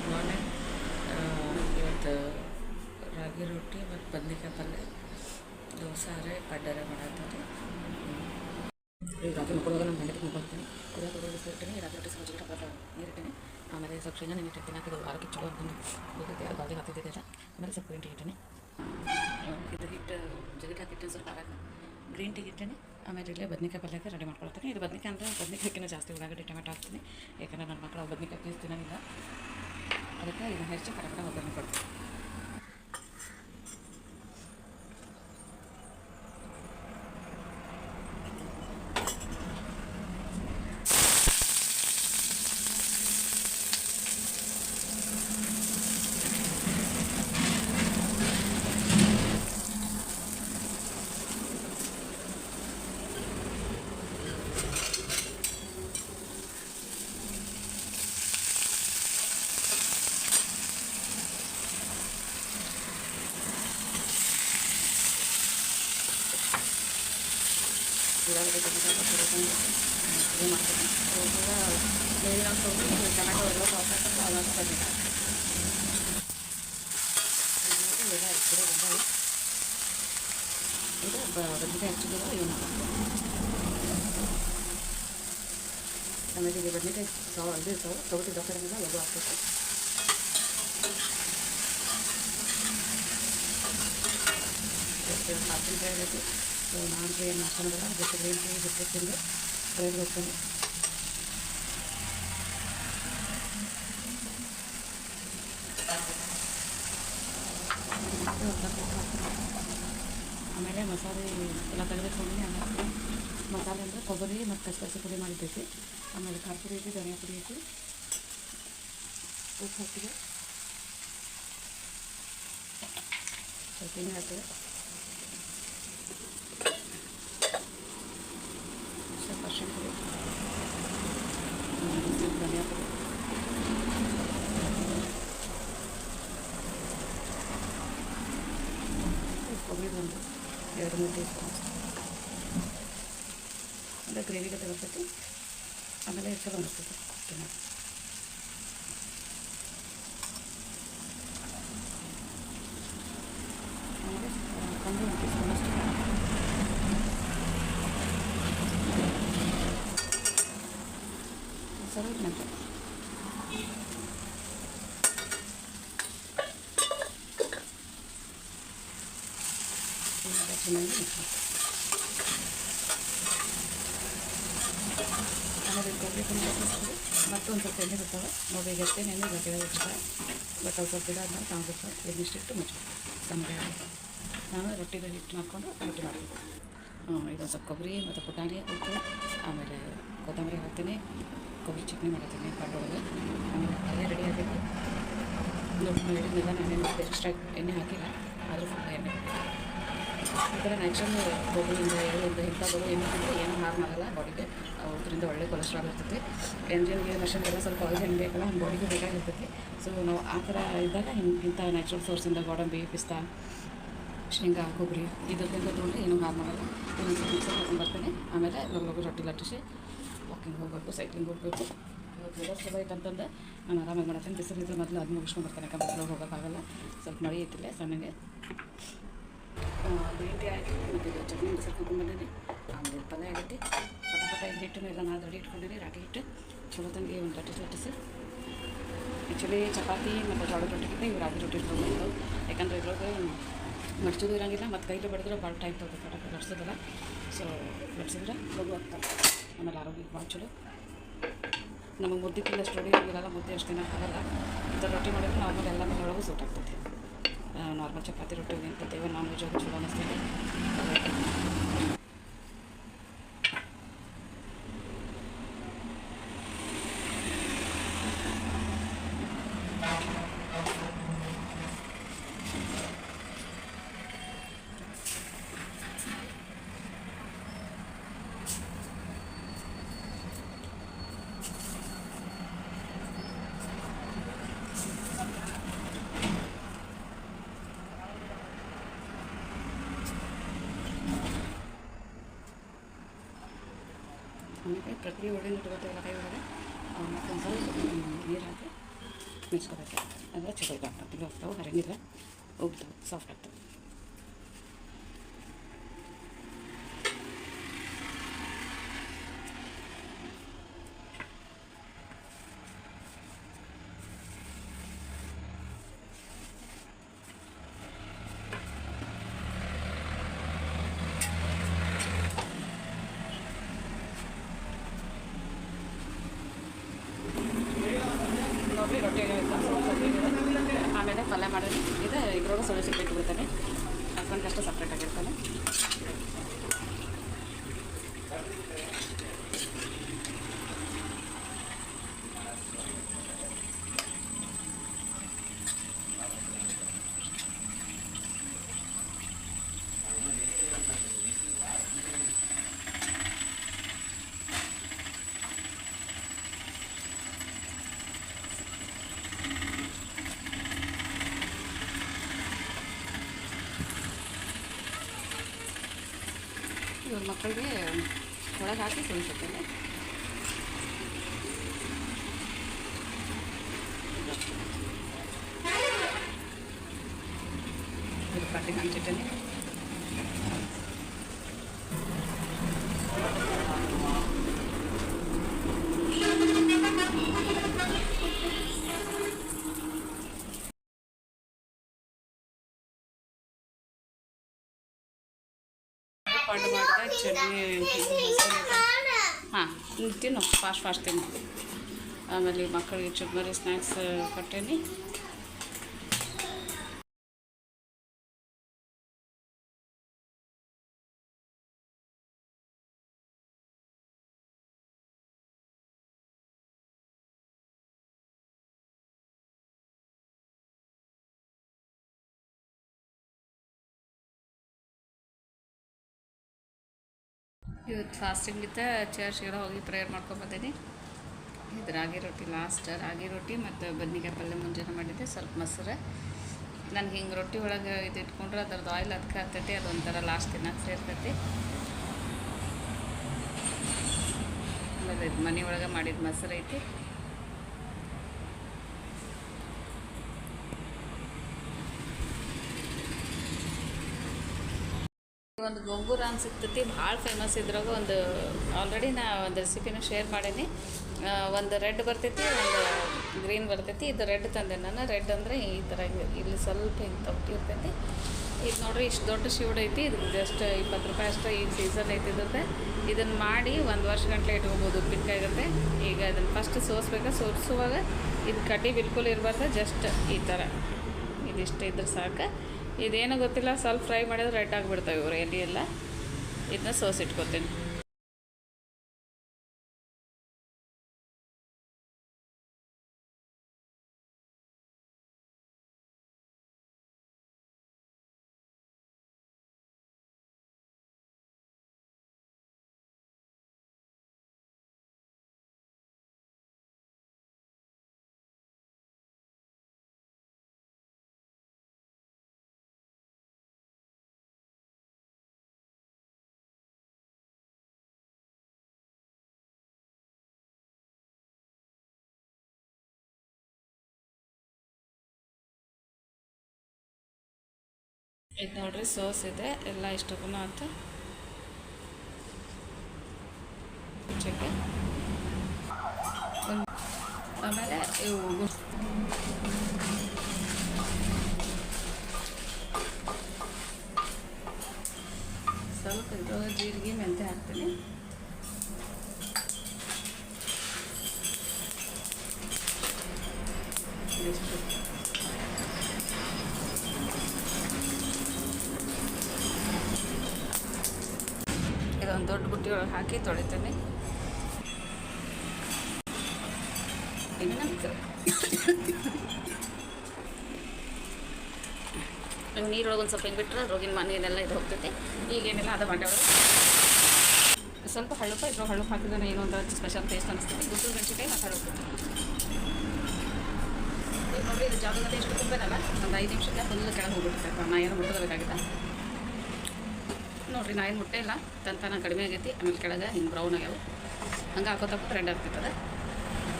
Good morning. ಇವತ್ತು ರಾಗಿ ರೊಟ್ಟಿ ಮತ್ತು ಬದ್ನಿಕಾಯಿ ಪಲ್ಯ, ದೋಸೆ ಪಡ್ಡರೆ ಮಾಡತ್ತಾರೆ. ಈಗ ರಾತ್ರಿ ಮಕ್ಕಳುವಾಗ ನಾನು ಗಂಟೆ ಮಕ್ಕೊಳ್ತೀನಿ. ಕುದಿಯೋಕೆ ಬಿಸಿಲಿಟ್ಟಿನಿ, ರಾತ್ರಿ ರೊಟ್ಟಿ ಸಹ ಜೊತೆ ನೀರಿಟ್ಟಿನಿ. ಆಮೇಲೆ ಸ್ವಲ್ಪ ಶೇಂಗಾ ನೆನೆ ಇಟ್ಟಿರ್ತೀನಿ. ಹಾಕಿದ್ದು ಆರೋಗ್ಯ ಚಲೋ ಅಂತಂದು ಗೊತ್ತೈತೆ, ಅದು ಬಾಲ್ದಿಗೆ ಹಾಕ್ತಿದ್ದೆ. ಆಮೇಲೆ ಸ್ವಲ್ಪ ಗ್ರೀನ್ ಟೀ ಇಟ್ಟಿನಿ. ಇದು ಹಿಟ್ಟು ಜಗತ್ತು ಹಾಕಿಟ್ಟಿನಿ, ಸ್ವಲ್ಪ ಆಗಾಕ ಗ್ರೀನ್ ಟೀ ಇಟ್ಟಿನಿ. ಆಮೇಲೆ ಇಲ್ಲೇ ಬದ್ನಿಕಾಯಿ ಪಲ್ಯಕ್ಕೆ ರೆಡಿ ಮಾಡ್ಕೊಳ್ತೀನಿ. ಇದು ಬದ್ನಿಕಾಯಿ ಅಂದರೆ ಬದ್ನಿಕಾಯಿನ ಜಾಸ್ತಿ ಉಳ್ಳಾಗಡ್ಡಿ ಟೊಮೆಟೊ ಹಾಕ್ತೀನಿ, ಯಾಕಂದರೆ ನನ್ನ ಮಕ್ಕಳು ಬದ್ನಿಕಾಯಿ ಪೀಸ್ ತಿನ್ನೋಂಗಿಲ್ಲ. ಅದಕ್ಕೆ ಇದನ್ನು ಹೆಚ್ಚು ಕಡೆ ಒಗ್ಗರಣೆ ಕೊಡ್ತೀನಿ. ಉಳ್ಳಾಗಡ್ಡಿ ಟೊಮೆಟೊ ಇದು ಮಾಡ್ತೀನಿ. ಕೂಡ ನೀರಿನ ಹಾಕ್ಕೊಂಡು ಟೊಮೆಟೊ ಎಲ್ಲ ಸಾಸ್ ಹಾಕೊಂಡು ಅವಾಗ ಬದ್ನಿಕಾಯಿ ಇದು ಬದ್ನಿಕಾಯಿ ಹಚ್ಚಿದಾಗ ಇವನ್ನ ಆಮೇಲೆ ಈಗ ಬದ್ನಿಕಾಯಿ ಇದು ಇರ್ತಾವೆ ತೊಗೊಟ್ಟು ದಪ್ಪರಿಂದ ಲಘು ಹಾಕ್ಬೇಕು. ಹಾಕ್ತಿದ್ರೆ ಆಗೈತಿ. ಸೊ ನಾನು ಏನು ಹಾಕ್ಕೊಂಡಿಲ್ಲ, ಜೊತೆ ಗ್ರೀನ್ ಟೀ ಬಿಸ್ಕೆಟ್ ತಿಂದು ಬ್ರೆಡ್ ಹೋಗ್ತೀನಿ. ಆಮೇಲೆ ಮಸಾಲೆ ಎಲ್ಲ ತೆಗೆದುಕೊಂಡು ಆಮೇಲೆ ಮಸಾಲೆ ಅಂದರೆ ಕೊಬ್ಬರಿ ಮತ್ತು ಕಸಕಸಿ ಪುಡಿ ಮಾಡಿದ್ದೈತಿ. ಆಮೇಲೆ ಖಾರ ಪುಡಿ ಐತಿ, ಧನಿಯಾ ಪುಡಿ ಐತಿ, ಉಪ್ಪು ಹಾಕಿದೆ, ಸ್ವಲ್ಪ ಎಣ್ಣೆ ಹಾಕಿದೆ, ಸ್ವಲ್ಪ ಅರಿಶಿಣ ಪುಡಿ, ಧನಿಯಾ ಪುಡಿ, ಕೊಬ್ಬರಿ ಒಂದು 2-3 ಟೀ ಸ್ಪೂನ್ ಅಂದರೆ ಗ್ರೇವಿಗೆ ತಗೊಳ್ತೈತಿ. ಆಮೇಲೆ ಚಲೋ ಅನಿಸ್ತೈತಿ ತಿನ್ನೋದು. ಆಮೇಲೆ ಒಂದು ಟೀ ಸ್ಪೂನಷ್ಟು ಸ್ವಲ್ಪ ನಂತರ ಚೆನ್ನಾಗಿ ಮಿಕ್ಸ್ ಮಾಡ್ತೀವಿ. ಆಮೇಲೆ ಕೊಬ್ಬರಿ ಹಾಕಿಸ್ತೀವಿ. ಮತ್ತೊಂದು ಸ್ವಲ್ಪ ಎಣ್ಣೆ ಬಿಡ್ತಾವೆ ನೋಡಿ. ಈಗ ಎಣ್ಣೆ ಗಟ್ಟಿಯಾಗಿ ಇಡ್ತಾರೆ, ಬಟ್ ಅವು ಸ್ವಲ್ಪ ಇದಾದ್ಮೇಲೆ ತಾಂಬಿಟ್ಟು ಎಣ್ಣೆಷ್ಟಿಟ್ಟು ಮುಚ್ಚಬೇಕು. ಸಣ್ಣಗೆ ನಾನು ರೊಟ್ಟಿಗೆ ಹಿಟ್ಟು ಹಾಕ್ಕೊಂಡು ರೊಟ್ಟಿ ಮಾಡ್ತೀನಿ. ಇದೊಂದು ಸ್ವಲ್ಪ ಕೊಬ್ಬರಿ ಮತ್ತು ಪುಟಾಣಿ ಉಪ್ಪು, ಆಮೇಲೆ ಕೊತ್ತಂಬರಿ ಹಾಕ್ತೀನಿ, ಕೊಬ್ಬರಿ ಚಟ್ನಿ ಮಾಡ್ತೀನಿ ಪಡ್ಡೊಳಗೆ. ಆಮೇಲೆ ಪಲ್ಯ ರೆಡಿ ಆಗೈತಿ. ನೋಡಿ ಹೇಳಿದ್ನೆಲ್ಲ ನಾನು ಎಕ್ಸ್ಟ್ರಾ ಎಣ್ಣೆ ಹಾಕಿಲ್ಲ, ಆದರೂ ಸ್ವಲ್ಪ ಎಣ್ಣೆ ಈ ಥರ ನ್ಯಾಚುರಲ್ ಗೋಬಿಯಿಂದ ಎಳ್ಳಿಂದ ಇಂಥದ್ದು ಎಣ್ಣೆ ತಿಂದರೆ ಏನೂ ಹಾರ್ಮ್ ಆಗಲ್ಲ ಬಾಡಿಗೆ. ಅದರಿಂದ ಒಳ್ಳೆ ಕೊಲೆಸ್ಟ್ರಾಲ್ ಇರ್ತೈತಿ. ಎಂಜಿನ್ಗೆ ಮಷಿನ್ಗೆಲ್ಲ ಸ್ವಲ್ಪ ಆಯಿಲ್ ಹೆಂಗೆ ಬೇಕಲ್ಲ ನಮ್ಮ ಬಾಡಿಗೆ ಬೇಕಾಗಿರ್ತೈತಿ. ಸೊ ನಾವು ಆ ಥರ ಇದ್ದಾಗ ಇಂಥ ನ್ಯಾಚುರಲ್ ಸೋರ್ಸಿಂದ ಗೋಡಂಬಿ, ಪಿಸ್ತಾ, ಶೇಂಗಾ, ಕೊಬ್ಬರಿ ಇದರಿಂದ ತೊಗೊಂಡ್ರೆ ಏನೂ ಹಾರ್ಮ್ ಆಗಲ್ಲ. ಇನ್ನೊಂದು ಸ್ವಲ್ಪ ಮಿಕ್ಸರ್ ಹಾಕೊಂಡು ಬರ್ತೀನಿ. ಆಮೇಲೆ ಲಗು ರೊಟ್ಟಿ ಲಟ್ಟಿಸಿ ವಾಕಿಂಗ್ ಹೋಗಬೇಕು, ಸೈಕ್ಲಿಂಗ್ ಹೋಗಬೇಕು. ಇವತ್ತು ವೆದರ್ ಚಲೋ ಐತೆ ಅಂತಂದು ನಾನು ಆರಾಮಾಗಿ ಮಾಡ್ತೀನಿ. ಬಿಸಿಲಿದ್ರೆ ಮೊದಲು ಅದು ಮುಗಿಸ್ಕೊಂಡು ಬರ್ತಾನೆ, ಯಾಕಂದ್ರೆ ಬಿಸಿಲು ಹೋಗೋಕ್ಕಾಗಲ್ಲ. ಸ್ವಲ್ಪ ಮಳೆ ಐತಿಲ್ಲ ಸಣ್ಣಗೆ. ಗ್ರೀನ್ ಟೀ ಆಯಿತು ಮತ್ತು ಇದು ಚಟ್ನಿ ಮಿಕ್ಸರ್ ಹಾಕೊಂಡು ಬಂದೀನಿ. ಆಮೇಲೆ ಪಲ್ಯ ಆಗೈತಿ. ಪಟ ಹಿಟ್ಟನ್ನು ಎಲ್ಲ ನಾನು ರೆಡಿ ಇಟ್ಕೊಂಡಿನಿ. ರಾಗಿ ಹಿಟ್ಟು ಚಲೋ ತಂಗಿ ಒಂದು ಲಟ್ಟಿಸಿ ಆ್ಯಕ್ಚುಲಿ ಚಪಾತಿ ಮತ್ತು ಜೋಳದ ರೊಟ್ಟಿಗಿಂತ ಇವು ರಾಗಿ ರೊಟ್ಟಿ ಇಟ್ಕೊಂಡು, ಯಾಕಂದರೆ ಇದ್ರೊಳಗೆ ಮಡ್ಚೋದು ಇರೋಂಗಿಲ್ಲ ಮತ್ತು ಕೈಲಿ ಬಡಿದ್ರೆ ಭಾಳ ಟೈಮ್ ತೊಗೋಬೇಕು ಪಟಾಕ ಲಟ್ಸೋದಿಲ್ಲ. ಸೊ ಲಟ್ಸಿದ್ರೆ ಲಘು ಆಗ್ತಾರೆ. ಆಮೇಲೆ ಆರೋಗ್ಯಕ್ಕೆ ಭಾಳ ಚಲೋ. ನಮಗೆ ಮುದ್ದೆ ತಿಂದಷ್ಟು ರೊಡಿ ಆಗಿರಲ್ಲ, ಮುದ್ದೆ ಅಷ್ಟು ದಿನ ಆಗಲ್ಲ. ಈ ಥರ ರೊಟ್ಟಿ ಮಾಡಿದ್ರೆ ನಾರ್ಮಲ್ ಎಲ್ಲ ಮೇಲೆ ಒಳಗೂ ಸೂಟ್ ಆಗ್ತೈತಿ. ನಾರ್ಮಲ್ ಚಪಾತಿ ರೊಟ್ಟಿ ನಿಂತೈತೆ, ನಾನ್ ವೆಜ್ ಅದು ಚಲೋ ಅನ್ನಿಸ್ತೈತೆ. ಆಮೇಲೆ ಪ್ರತಿ ಒಳ್ಳೆ ಇಟ್ಕೊತೀವಲ್ಲ ಕೈ ಒಳಗೆ, ಮತ್ತು ಒಂದು ಸ್ವಲ್ಪ ನೀರು ಹಾಕಿ ಮಿಕ್ಸ್ಕೋಬೇಕು. ಅಂದರೆ ಚಲೋ ಇದಾಗ್ತದೆ. ಇದು ಹೋಗ್ತಾವೆ ಹರಂಗಿಲ್ಲ, ಹೋಗ್ತಾವೆ, ಸಾಫ್ಟ್ ಆಗ್ತವೆ. ನೋಡಿರಿ ರೊಟ್ಟಿ ಆಮೇಲೆ ಪಲ್ಯ ಮಾಡೋದು. ಇದು ಇದ್ರೊಳಗೆ ಸ್ವಲ್ಪ ಸಿಪ್ಪೆ ಬಿಡ್ತಾನೆ, ಹಸ್ಬೆಂಡ್ಗಷ್ಟು ಸಪ್ರೇಟ್ ಆಗಿರ್ತಾನೆ. ಇವ್ರ ಮಕ್ಕಳಿಗೆ ಒಳಗೆ ಹಾಕಿ ಸುಳಿಸುತ್ತೇನೆ. ಇದು ಕಟ್ಟಿಂಗ್ ಹಂಚಿಟ್ಟೇನೆ. ಪಡ್ಡು ಮಾಡಿದ ಚಟ್ನಿ ಹಾಂ ತಿನ್ನು, ಫಾಸ್ಟ್ ತಿನ್ನು. ಆಮೇಲೆ ಮಕ್ಕಳಿಗೆ ಚುರ್ಮರಿ ಸ್ನ್ಯಾಕ್ಸ್ ಕೊಟ್ಟೇನಿ. ಇವತ್ತು ಫಾಸ್ಟಿಂಗ್ ಇತ್ತು, ಚರ್ಚ್ಗೆಲ್ಲ ಹೋಗಿ ಪ್ರೇಯರ್ ಮಾಡ್ಕೊಂಬಂದೀನಿ. ಇದು ರಾಗಿ ರೊಟ್ಟಿ, ಲಾಸ್ಟ್ ರಾಗಿ ರೊಟ್ಟಿ ಮತ್ತು ಬದ್ನಿಕಾಯಿ ಪಲ್ಯ ಮುಂಜಾನೆ ಮಾಡಿದ್ದೆ. ಸ್ವಲ್ಪ ಮೊಸರು. ನನಗೆ ಹಿಂಗೆ ರೊಟ್ಟಿ ಒಳಗೆ ಇದು ಇಟ್ಕೊಂಡ್ರೆ ಅದ್ರದ್ದು ಆಯಿಲ್ ಅದಕ್ಕೆ ಆಗ್ತೈತಿ, ಅದೊಂಥರ ಲಾಸ್ಟ್ ತಿನ್ನಕ್ಕೆ ಸೇರ್ತೈತಿ. ಆಮೇಲೆ ಇದು ಮನೆ ಒಳಗೆ ಮಾಡಿದ ಮೊಸರು ಐತಿ. ಒಂದು ಗೊಂಗೂರ ಅಂತ ಸಿಗ್ತೈತಿ, ಭಾಳ ಫೇಮಸ್. ಇದ್ರಾಗ ಒಂದು ಆಲ್ರೆಡಿ ನಾ ಒಂದು ರೆಸಿಪಿನೂ ಶೇರ್ ಮಾಡೀನಿ. ಒಂದು ರೆಡ್ ಬರ್ತೈತಿ, ಒಂದು ಗ್ರೀನ್ ಬರ್ತೈತಿ. ಇದು ರೆಡ್ ತಂದೆ ನಾನು. ರೆಡ್ ಅಂದರೆ ಈ ಥರ ಇಲ್ಲಿ ಸ್ವಲ್ಪ ಹಿಂಗೆ ತೊಟ್ಟಿ ಇರ್ತೈತಿ. ಇದು ನೋಡ್ರಿ ಇಷ್ಟು ದೊಡ್ಡ ಶಿವಡ್ ಐತಿ. ಇದು ಜಸ್ಟ್ 20 ರೂಪಾಯಿ ಅಷ್ಟೇ. ಈಗ ಸೀಸನ್ ಐತಿ ಇದ್ರದ್ದು. ಇದನ್ನು ಮಾಡಿ 1 ವರ್ಷ ಗಂಟಲೆ ಇಟ್ಕೊಬೋದು. ಉಪ್ಪಿನಕಾಯಿ ಇರುತ್ತೆ. ಈಗ ಅದನ್ನು ಫಸ್ಟ್ ಸೋಸ್ಬೇಕು. ಸೋಸುವಾಗ ಇದು ಕಡ್ಡಿ ಬಿಲ್ಕುಲ್ ಇರಬಾರ್ದು, ಜಸ್ಟ್ ಈ ಥರ ಇದಿಷ್ಟು ಇದ್ರೆ ಸಾಕು. ಇದೇನೋ ಗೊತ್ತಿಲ್ಲ, ಸ್ವಲ್ಪ ಫ್ರೈ ಮಾಡಿದ್ರೆ ರೆಡ್ ಆಗಿಬಿಡ್ತಾವೆ ಇವರು ಎಲ್ಲಿ ಎಲ್ಲ. ಇದನ್ನ ಸೋಸಿಟ್ಕೊತೀನಿ. ಇದು ನೋಡ್ರಿ ಸೋಸ್ ಇದೆ, ಎಲ್ಲ ಇಷ್ಟಕ್ಕೂ ಆಯ್ತು. ಚಕ್ಕೆ ಆಮೇಲೆ ಇವು ಸ್ವಲ್ಪ ಇದ್ರೊಳಗೆ ಜೀರಿಗೆ ಮೆಂತೆ ಹಾಕ್ತೀನಿ. ಇದೊಂದು ದೊಡ್ಡ ಬುಟ್ಟಿ ಒಳಗೆ ಹಾಕಿ ತೊಳಿತೀನಿ. ಇನ್ನು ನೀರೊಳಗೆ ಒಂದು ಸ್ವಲ್ಪ ಹಿಂಗೆ ಬಿಟ್ಟರೆ ರೋಗಿನ ಮನೆಯಲ್ಲೆಲ್ಲ ಇದು ಹೋಗ್ತೈತಿ. ಈಗೇನಿಲ್ಲ ಅದು ಬಂಡೆ ಒಳಗೆ ಸ್ವಲ್ಪ ಹಳ್ಳುಪ್ಪ ಇದ್ರೊಳಗೆ ಹಳ್ಳುಪ್ಪ ಹಾಕಿದ್ರೆ ಏನೋ ಒಂದು ಸ್ಪೆಷಲ್ ಟೇಸ್ಟ್ ಅನಿಸ್ತದೆ. ಗುಂಟೂರು ಮೆಣಸಿನ್ಕಾಯಿ ಮತ್ತು ಹಳ್ಳುಪ್ಪು. ಈಗ ನೋಡಿರಿ ಇದು ಜಾಗದಲ್ಲಿ ಎಷ್ಟು ತುಂಬೇನಲ್ಲ, ಒಂದು 5 ನಿಮಿಷಕ್ಕೆ ಫುಲ್ ಕೆಳಗೆ ಹೋಗ್ಬಿಟ್ಟಿರ್ತಾರೆ. ನಾ ಏನು ಮುಟ್ಟಬೇಕಾಗಿದ್ದ ನೋಡಿರಿ. ನಾ ಏನು ಮುಟ್ಟೆ ಇಲ್ಲ, ತನ ಕಡಿಮೆ ಆಗೈತಿ. ಆಮೇಲೆ ಕೆಳಗೆ ಹಿಂಗೆ ಬ್ರೌನ್ ಆಗ್ಯಾವ. ಹಂಗೆ ಹಾಕೋತಕ್ಕ ರೆಡ್ ಆಗ್ತೈತದ.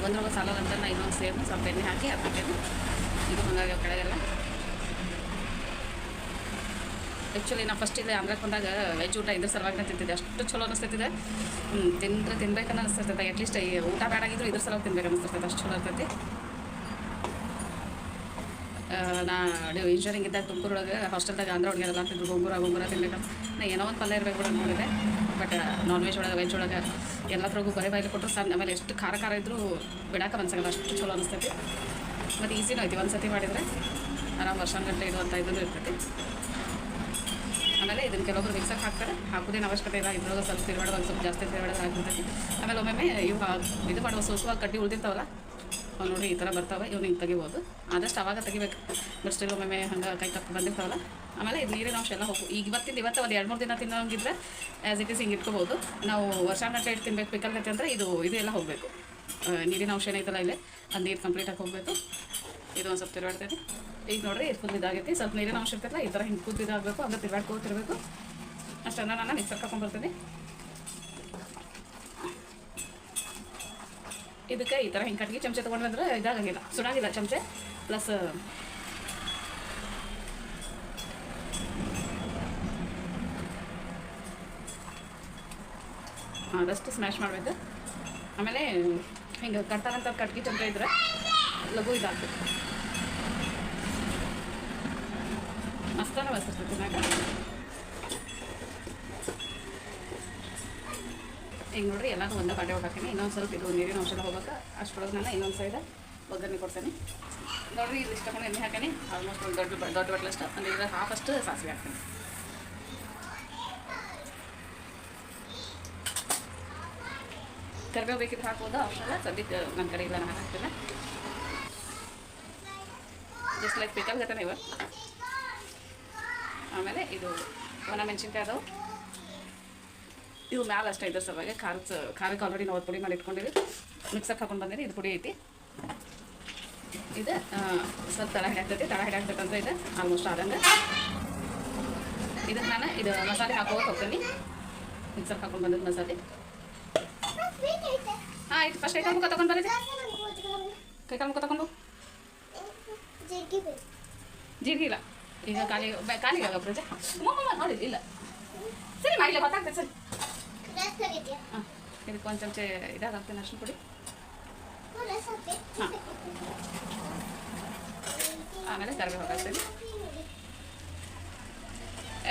ಒಂದ್ರೊಳಗೆ ಸಾಲಲ್ಲ ಅಂತ ನಾನು ಇನ್ನೊಂದು ಸೇಮ್ ಸ್ವಲ್ಪ ಎಣ್ಣೆ ಹಾಕಿ ಹಾಕ್ಬಿಟ್ಟೇನೆ. ಇದು ಹಂಗಾಗಿ ಕೆಳಗೆಲ್ಲ ಆ್ಯಕ್ಚುಲಿ ನಾವು ಫಸ್ಟ್ ಇಲ್ಲಿ ಆಂಧ್ರಕ್ಕೆ ಬಂದಾಗ ವೆಜ್ ಊಟ ಇದ್ರ ಸಲುವಾಗಿ ತಿಂತಿದ್ದೆ. ಅಷ್ಟು ಚಲೋ ಅನಿಸ್ತೈತಿದೆ. ತಿನ್ಬೇಕನ್ನ ಅನಿಸ್ತೈತೆ. ಅಟ್ಲೀಸ್ಟ್ ಈ ಊಟ ಬೇಡಾಗಿದ್ರು ಇದ್ರ ಸಲುವಾಗಿ ತಿನ್ಬೇಕು ಅನಿಸ್ತೈತೆ. ಅಷ್ಟು ಚಲೋ ಇರ್ತೈತಿ. ನಾ ಇಂಜಿನಿಯರಿಂಗ್ ಇದ್ದಾಗ ತುಮಕೂರೊಳಗೆ ಹಾಸ್ಟೆಲ್ದಾಗ ಆಂಧ್ರ ಹುಡುಗಿಯಲ್ಲ ಅಂತಿದ್ರು ಗೋಂಗೂರ ತಿನ್ಬೇಕಂತ. ನಾ ಏನೋ ಒಂದು ಪಲ್ಯ ಇರಬೇಕು ಕೂಡ ಅಂದ್ಕೊಂಡಿದ್ದೆ. ಬಟ್ ನಾನ್ ವೆಜ್ ಒಳಗೆ ವೆಜ್ ಒಳಗೆ ಎಲ್ಲದ್ರಾಗೂ ಬರೀ ಬಾಯಿಲಿ ಕೊಟ್ಟರು ಸಣ್ಣ. ಆಮೇಲೆ ಎಷ್ಟು ಖಾರ ಇದ್ದರೂ ಬಿಡೋಕೆ ಮನ್ಸಾಗಲ್ಲ. ಅಷ್ಟು ಚಲೋ ಅನಿಸ್ತೈತಿ. ಮತ್ತು ಈಸಿನೂ ಐತಿ. ಒಂದು ಸತಿ ಮಾಡಿದರೆ ಆರಾಮ್ ವರ್ಷಾನುಗಟ್ಟಲೆ ಇದು ಅಂತ ಇದನ್ನು ಇರ್ತೈತಿ. ಆಮೇಲೆ ಇದನ್ನು ಕೆಲವೊಬ್ರು ಮಿಕ್ಸರ್ಗೆ ಹಾಕ್ತಾರೆ. ಹಾಕೋದೇನು ಅವಶ್ಯಕತೆ ಇಲ್ಲ. ಇದ್ರೊಳಗೆ ಸ್ವಲ್ಪ ತಿರುವಾಡೋದು ಸ್ವಲ್ಪ ಜಾಸ್ತಿ ತಿರುವಾಡೋದು ಹಾಕಿರ್ತೈತಿ. ಆಮೇಲೆ ಒಮ್ಮೆ ಇವು ಇದು ಮಾಡುವ ಸೋಸುವಾಗ ಕಡ್ಡಿ ಉಳಿದಿರ್ತಾವಲ್ಲ, ಅವ್ನು ನೋಡಿ ಈ ಥರ ಬರ್ತಾವೆ. ಇವ್ನು ಹಿಂಗೆ ತೆಗಿಬೋದು. ಆದಷ್ಟು ಅವಾಗ ತೆಗಿಬೇಕು. ಬಟ್ ಸ್ಟಿಲ್ ಒಮ್ಮೆ ಹಂಗೆ ಕೈ ತಪ್ಪು ಬಂದಿರ್ತಾವಲ್ಲ. ಆಮೇಲೆ ಇದು ನೀರಿನ ಅಂಶ ಎಲ್ಲ ಹೋಗು. ಈಗ ಇವತ್ತು ಒಂದು 2-3 ದಿನ ತಿನ್ನೋಂಗಿದ್ರೆ ಆ್ಯಸ್ ಇಟ್ ಈಸ್ ಹಿಂಗೆ ಇಟ್ಕೋಬೋದು. ನಾವು ವರ್ಷಾನುಗಟ್ಟಲೆ ಇಟ್ಟು ತಿನ್ಬೇಕು ಪಿಕಲ್ಗತ್ತೆ ಅಂದರೆ ಇದೆಲ್ಲ ಹೋಗಬೇಕು. ನೀರಿನ ಅಂಶ ಏನೈತಲ್ಲ ಇಲ್ಲೇ ಅದು ನೀರು ಕಂಪ್ಲೀಟಾಗಿ ಹೋಗಬೇಕು. ಇದು ಒಂದು ಸ್ವಲ್ಪ ತಿರುವಾಡ್ತೈತಿ. ಈಗ ನೋಡಿರಿ ಇದು ಫುಲ್ ಇದಾಗೈತಿ. ಸ್ವಲ್ಪ ನೀರಿನ ಅಂಶ ಇರ್ತೈತಲ್ಲ ಈ ಥರ ಹಿಂಗೆ ಕೂತಿದಾಗಬೇಕು. ಹಂಗೆ ತಿರುಗಾಡ್ಕೋತಿರ್ಬೇಕು. ಅಷ್ಟನ್ನು ನಾನು ಮಿಕ್ಸರ್ ಹಾಕೊಂಡ್ಬರ್ತೀನಿ. ಇದಕ್ಕೆ ಈ ಥರ ಹಿಂಗೆ ಕಟ್ಗೆ ಚಮಚೆ ತೊಗೊಂಡು ಬಂದರೆ ಇದಾಗಂಗಿಲ್ಲ, ಸುಡಾಗಿಲ್ಲ ಚಮಚೆ. ಪ್ಲಸ್ ಆದಷ್ಟು ಸ್ಮ್ಯಾಶ್ ಮಾಡಬೇಕು. ಆಮೇಲೆ ಹಿಂಗೆ ಕಟ್ಟಾರಂಥ ಕಟ್ಗೆ ಚಮಚೆ ಇದ್ರೆ ಲಘು ಇದಾಗ್ತದೆ. ಮಸ್ತಾನ ಬರ್ತೈತೆ ತಿನ್ನಾಗ. ಈಗ ನೋಡಿರಿ ಎಲ್ಲರೂ ಒಂದೇ ಬಾಂಡೆ ಒಳಗೆ ಹಾಕೀನಿ. ಇನ್ನೊಂದು ಸ್ವಲ್ಪ ಇದು ನೀರಿನ ಅಂಶ ಹೋಗೋಕೆ ಅಷ್ಟರೊಳಗೆ ನಾನು ಇನ್ನೊಂದು ಸೈಡ್ ಒಗ್ಗರಣೆ ಕೊಡ್ತೇನೆ. ನೋಡಿರಿ ಇದು ಇಷ್ಟ ಎಣ್ಣೆ ಹಾಕೀನಿ. ಆಲ್ಮೋಸ್ಟ್ ಒಂದು ದೊಡ್ಡ ಬಟ್ಲಷ್ಟು ಒಂದು ಇದ್ರೆ ಹಾಫಷ್ಟು ಸಾಸಿವೆ ಹಾಕ್ತೀನಿ. ಕರಿಬೇವು ಬೇಕಿದ್ರೆ ಹಾಕ್ಬೋದು, ಆಪ್ಷನಲ್ಲ. ಸದ್ಯಕ್ಕೆ ನನ್ನ ಕಡೆ ಇಲ್ಲ, ನಾನು ಹಾಕ್ತಿಲ್ಲ. ಜಸ್ಟ್ ಲೈಕ್ ಬೇಕಾಗತ್ತೆ ಇವ. ಆಮೇಲೆ ಇದು ಒಣ ಮೆಣಸಿನ್ಕಾಯಿ ಅದಾವೆ. ಇವು ಮ್ಯಾಲೆ ಅಷ್ಟೇ ಇದ್ರ ಸಲುವಾಗಿ ಖಾರಕ್ಕೆ ಆಲ್ರೆಡಿ ನಾವು ಪುಡಿ ಮಾಡಿ ಇಟ್ಕೊಂಡಿವಿ. ಮಿಕ್ಸರ್ಗೆ ಹಾಕೊಂಡು ಬಂದಿರಿ. ಇದು ಪುಡಿ ಐತಿ. ಇದು ಸ್ವಲ್ಪ ತಳ ಹಿಡಾಗ್ತೈತಿ ಅಂತ ಇದೆ ಆಲ್ಮೋಸ್ಟ್ ಆದಂಗೆ. ಇದಕ್ಕೆ ನಾನು ಇದು ಮಸಾಲೆ ಹಾಕೋಕೆ ಹೋಗ್ತೀನಿ. ಮಿಕ್ಸರ್ಗೆ ಹಾಕೊಂಡು ಬಂದಿದ್ದು ಮಸಾಲೆ. ಹಾಂ ಆಯ್ತು. ಫಸ್ಟ್ ಕೈಕಾಲು ಮುಖ ತೊಗೊಂಡು ಬರೀ. ಕೈಕಾಲು ಮುಖ ತೊಗೊಂಡು. ಜೀರಿಗೆ ಇಲ್ಲ ಈಗ ಕಾಲಿಗೆ ಪ್ರಜೆ ನೋಡಿ ಇಲ್ಲ. ಸರಿ ಮಾಡಿಲ್ಲ ಗೊತ್ತಾಗ್ತದೆ. ಸರಿ ಹಾಂ ಇದಕ್ಕೆ ಒಂದು ಚಮಚೆ ಇದಾಗ್ತೇನೆ ಅರ್ಶಿನ ಪುಡಿ. ಹಾಂ ಆಮೇಲೆ ಕರಿಬೇವು ಹಾಕ್ತೀನಿ.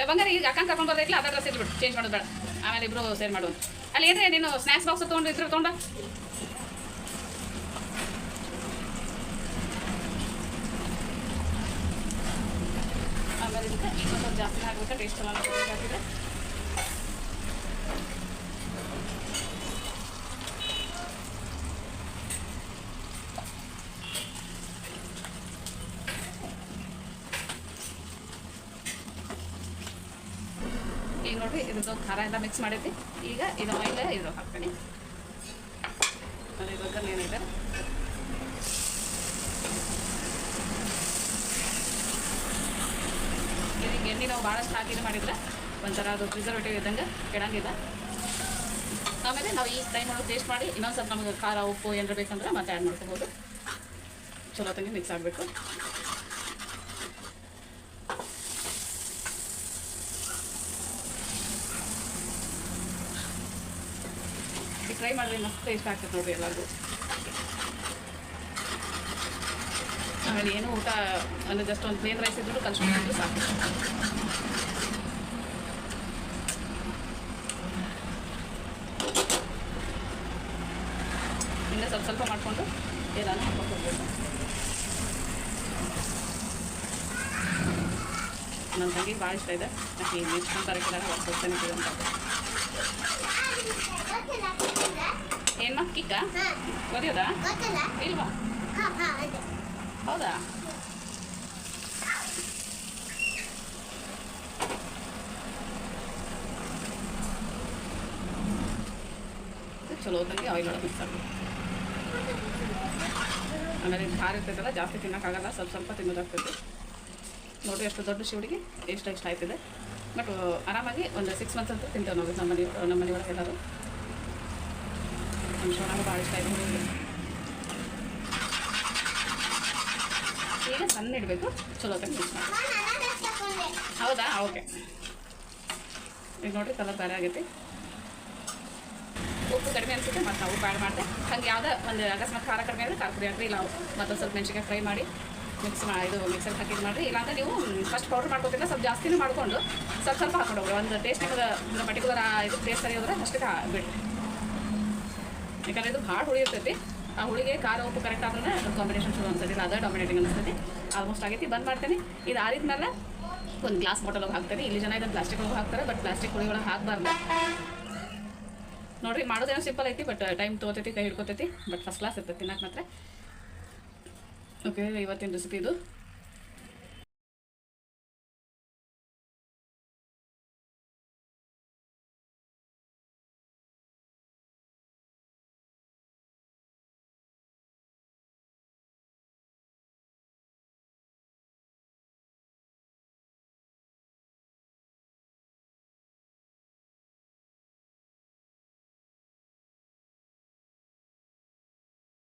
ಬಂಗಾರ ಈಗ ಅಕ್ಕಂಗೆ ಕರ್ಕೊಂಡು ಬರ್ದೈತಿಲ್ಲ ಅದರ ಡ್ರೆಸ್ ಇಟ್ಬಿಟ್ಟು ಚೇಂಜ್ ಮಾಡೋದು ಬೇಡ. ಆಮೇಲೆ ಇಬ್ಬರು ಸೇರ್ ಮಾಡೋದು. ಅಲ್ಲಿ ಏನ್ರಿ ನೀನು ಸ್ನ್ಯಾಕ್ಸ್ ಬಾಕ್ಸ್ ತೊಗೊಂಡು ಇದ್ರೆ ತೊಗೊಂಡ. ಆಮೇಲೆ ಇದಕ್ಕೆ ಸ್ವಲ್ಪ ಜಾಸ್ತಿ ಹಾಕ್ಬೇಕು. ಟೇಸ್ಟ್ ಹಾಕಿದ್ರೆ ಈಗ ನೋಡಿರಿ ಇದ್ರದ್ದು ಖಾರ ಎಲ್ಲ ಮಿಕ್ಸ್ ಮಾಡೈತಿ. ಈಗ ಇದು ಆಯಿಲ್ ಇದು ಹಾಕ್ತೀನಿ. ಅದು ಇವಾಗ ಏನಿದೆ ಇದಕ್ಕೆ ಎಣ್ಣೆ ನಾವು ಭಾಳಷ್ಟು ಹಾಕಿದ್ದು ಮಾಡಿದ್ರೆ ಒಂಥರ ಅದು ಪ್ರಿಸರ್ವೇಟಿವ್ ಇದ್ದಂಗೆ ಕೆಡಂಗಿಲ್ಲ. ಆಮೇಲೆ ನಾವು ಈ ಟೈಮ್ ಒಳಗೆ ಟೇಸ್ಟ್ ಮಾಡಿ ಇನ್ನೊಂದು ಸ್ವಲ್ಪ ನಮಗೆ ಖಾರ ಉಪ್ಪು ಏನಾರು ಬೇಕಂದ್ರೆ ಮತ್ತೆ ಆ್ಯಡ್ ಮಾಡ್ಕೋಬೋದು. ಚಲೋ ತಂಗಿ ಮಿಕ್ಸ್ ಆಗಬೇಕು. ಟ್ರೈ ಮಾಡಿದ್ರೆ ಮಸ್ತ್ ಟೇಸ್ಟ್ ಆಗ್ತದೆ ನೋಡಿರಿ ಎಲ್ಲರಿಗೂ. ಆಮೇಲೆ ಏನು ಊಟ ಅಂದರೆ ಜಸ್ಟ್ ಒಂದು ಪ್ಲೇನ್ ರೈಸ್ ಇದ್ರೂ ಕಲ್ಸ್ಕೊಂಡಿದ್ರು ಸಾಕು. ಇನ್ನು ಸ್ವಲ್ಪ ಮಾಡಿಕೊಂಡು ಏನಾದ್ರು ಹಾಕೊಂಡು ಹೋಗ್ಬೇಕು. ನನ್ನ ತಂಗಿಗೆ ಭಾಳ ಇಷ್ಟ ಇದೆ. ಯಾಕೆ ನೆಕ್ಸ್ಟ್ ತಾರೀಕಿದಾಗ ಹೊಸತೇನೆ ಅಂತ. ಏನು ಕಿಕ್ಕ ಗೊತ್ತಿಯೋದಾ ಇಲ್ವಾ? ಹೌದಾ? ಚಲೋ ತಂಗಿ ಆಯಿಲ್ ಒಳಗೆ ಮಿಕ್ಸ್ ಆಗಬೇಕು. ಆಮೇಲೆ ಖಾರ ಇರ್ತೈತಲ್ಲ ಜಾಸ್ತಿ ತಿನ್ನೋಕ್ಕಾಗಲ್ಲ, ಸ್ವಲ್ಪ ತಿನ್ನೋದಾಗ್ತೈತಿ. ನೋಡಿರಿ ಎಷ್ಟು ದೊಡ್ಡ ಶಿವಡಿಗೆ ಎಷ್ಟು ಇಷ್ಟ ಆಯ್ತಿದೆ. ಬಟ್ ಆರಾಮಾಗಿ ಒಂದು 6 ಮಂತ್ಸ್ ಅಂತ ತಿಂತೇವೆ ನಾವು ನಮ್ಮ ಮನೆ ಒಳಗೆ ಎಲ್ಲರೂ. ನಮ್ಮ ಶಿವನಾಗ ಭಾಳ ಇಷ್ಟ ಆಯ್ತು. ಈಗ ಸಣ್ಣ ಇಡಬೇಕು, ಚಲೋ ತಂದು ಮಿಕ್ಸ್ ಮಾಡಿ. ಹೌದಾ? ಓಕೆ. ಈಗ ನೋಡಿರಿ ಕಲರ್ ಬೇರೆ ಆಗೈತಿ. ಉಪ್ಪು ಕಡಿಮೆ ಅನಿಸುತ್ತೆ ಮತ್ತು ನಾವು ಉಪ್ಪು ಆ್ಯಡ್ ಮಾಡಿದೆ. ಹಂಗೆ ಯಾವುದೇ ಒಂದು ಅಕಸ್ಮಾತ್ ಖಾರ ಕಡಿಮೆ ಆದರೆ ಖಾರ ಪುಡಿ ಹಾಕ್ರಿ, ಇಲ್ಲ ಮತ್ತೊಂದು ಸ್ವಲ್ಪ ಮೆಣಸಿನ್ಕಾಯಿ ಫ್ರೈ ಮಾಡಿ ಇದು ಮಿಕ್ಸರ್ಗೆ ಹಾಕಿದ್ದು ಮಾಡಿರಿ. ಇಲ್ಲಾಂದರೆ ನೀವು ಫಸ್ಟ್ ಪೌಡ್ರ್ ಮಾಡ್ಕೊತಿಲ್ಲ, ಸ್ವಲ್ಪ ಜಾಸ್ತಿನೂ ಮಾಡಿಕೊಂಡು ಸ್ವಲ್ಪ ಸ್ವಲ್ಪ ಹಾಕೊಂಡು ಹೋಗ್ರಿ. ಒಂದು ಟೇಸ್ಟ್ ನಿಮಗೆ ಪರ್ಟಿಕ್ಯುಲರ್ ಇದು ಟೇಸ್ಟ್ ಸರಿ ಹೋದ್ರೆ ಅಷ್ಟಕ್ಕೆ ಬಿಡ್ರಿ. ಯಾಕಂದರೆ ಇದು ಭಾಳ ಹುಳಿ ಇರ್ತೈತಿ. ಆ ಹುಳಿಗೆ ಖಾರ ಉಪ್ಪು ಕರೆಕ್ಟ್ ಆದ್ರೆ ಕಾಂಬಿನೇಷನ್ ಚಲೋ ಅನ್ಸೋದಿಲ್ಲ, ಅದೇ ಡಾಮಿನೇಟಿಂಗ್ ಅನಿಸ್ತೈತಿ. ಆಲ್ಮೋಸ್ಟ್ ಆಗೈತಿ. ಬಂದ್ ಮಾಡ್ತೇನೆ. ಇದು ಆರಿದ ಮೇಲೆ ಒಂದು ಗ್ಲಾಸ್ ಬಾಟಲ್ ಒಳಗೆ ಹಾಕ್ತೇನೆ. ಇಲ್ಲಿ ಜನ ಇದನ್ನು ಪ್ಲಾಸ್ಟಿಕ್ ಒಳಗೆ ಹಾಕ್ತಾರೆ, ಬಟ್ ಪ್ಲಾಸ್ಟಿಕ್ ಹುಳಿ ಒಳಗೆ ಹಾಕಬಾರ್ದು. ನೋಡಿರಿ ಮಾಡೋದೇನೋ ಸಿಂಪಲ್ ಐತಿ, ಬಟ್ ಟೈಮ್ ತೊಗೋತೈತಿ, ಕೈ ಹಿಡ್ಕೊತೈತಿ, ಬಟ್ ಫಸ್ಟ್ ಕ್ಲಾಸ್ ಇರ್ತೈತಿ ತಿನ್ನಕ್ಕೆ ಮಾತ್ರ. ಓಕೆ, ಇವತ್ತಿನ ರೆಸಿಪಿ ಇದು.